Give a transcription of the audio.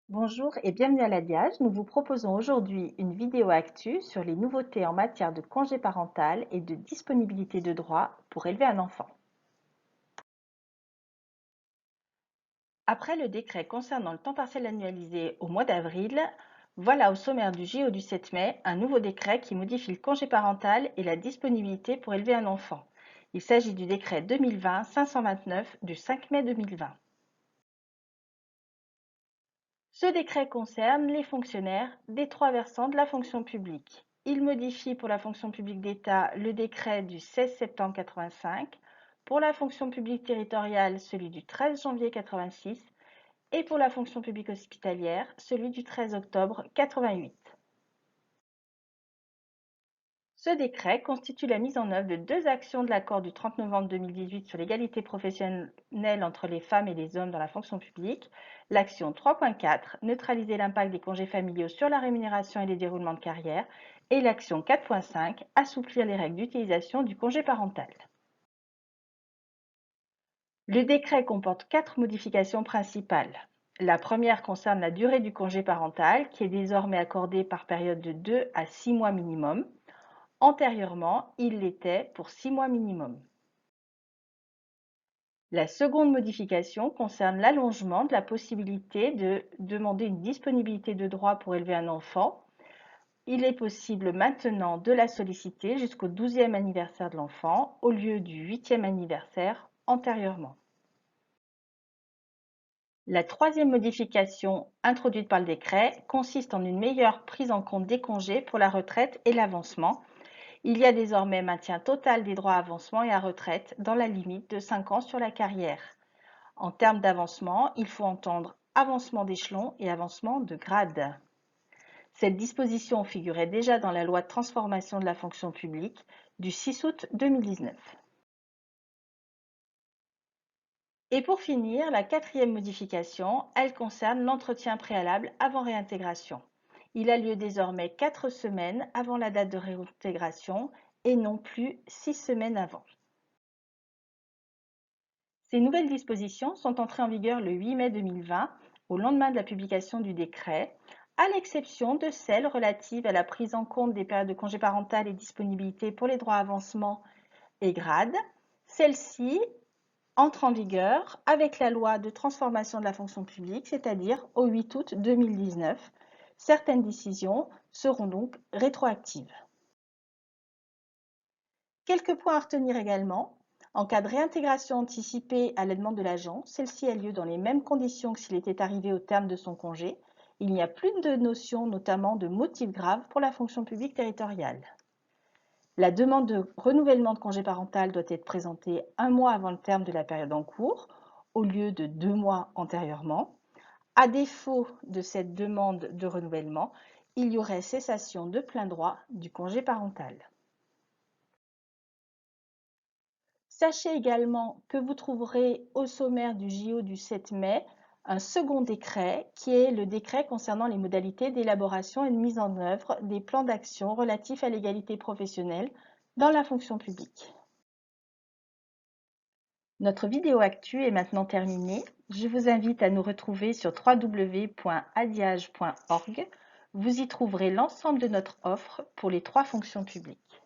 Bonjour et bienvenue à l'Adiage. Nous vous proposons aujourd'hui une vidéo actu sur les nouveautés en matière de congé parental et de disponibilité de droits pour élever un enfant. Après le décret concernant le temps partiel annualisé au mois d'avril, voilà au sommaire du JO du 7 mai un nouveau décret qui modifie le congé parental et la disponibilité pour élever un enfant. Il s'agit du décret 2020-529 du 5 mai 2020. Ce décret concerne les fonctionnaires des trois versants de la fonction publique. Il modifie pour la fonction publique d'État le décret du 16 septembre 85, pour la fonction publique territoriale celui du 13 janvier 86 et pour la fonction publique hospitalière celui du 13 octobre 88. Ce décret constitue la mise en œuvre de deux actions de l'accord du 30 novembre 2018 sur l'égalité professionnelle entre les femmes et les hommes dans la fonction publique. L'action 3.4, neutraliser l'impact des congés familiaux sur la rémunération et les déroulements de carrière. Et l'action 4.5, assouplir les règles d'utilisation du congé parental. Le décret comporte 4 modifications principales. La première concerne la durée du congé parental, qui est désormais accordée par période de 2 à 6 mois minimum. Antérieurement, il l'était pour 6 mois minimum. La seconde modification concerne l'allongement de la possibilité de demander une disponibilité de droit pour élever un enfant. Il est possible maintenant de la solliciter jusqu'au 12e anniversaire de l'enfant au lieu du 8e anniversaire antérieurement. La troisième modification introduite par le décret consiste en une meilleure prise en compte des congés pour la retraite et l'avancement. Il y a désormais maintien total des droits à avancement et à retraite dans la limite de 5 ans sur la carrière. En termes d'avancement, il faut entendre avancement d'échelon et avancement de grade. Cette disposition figurait déjà dans la loi de transformation de la fonction publique du 6 août 2019. Et pour finir, la quatrième modification, elle concerne l'entretien préalable avant réintégration. Il a lieu désormais 4 semaines avant la date de réintégration et non plus 6 semaines avant. Ces nouvelles dispositions sont entrées en vigueur le 8 mai 2020, au lendemain de la publication du décret, à l'exception de celles relatives à la prise en compte des périodes de congé parental et disponibilité pour les droits à avancement et grades. Celles-ci entrent en vigueur avec la loi de transformation de la fonction publique, c'est-à-dire au 8 août 2019. Certaines décisions seront donc rétroactives. Quelques points à retenir également. En cas de réintégration anticipée à la demande de l'agent, celle-ci a lieu dans les mêmes conditions que s'il était arrivé au terme de son congé. Il n'y a plus de notion, notamment de motif grave pour la fonction publique territoriale. La demande de renouvellement de congé parental doit être présentée 1 mois avant le terme de la période en cours, au lieu de 2 mois antérieurement. À défaut de cette demande de renouvellement, il y aurait cessation de plein droit du congé parental. Sachez également que vous trouverez au sommaire du JO du 7 mai un second décret qui est le décret concernant les modalités d'élaboration et de mise en œuvre des plans d'action relatifs à l'égalité professionnelle dans la fonction publique. Notre vidéo actu est maintenant terminée. Je vous invite à nous retrouver sur www.adiage.org. Vous y trouverez l'ensemble de notre offre pour les 3 fonctions publiques.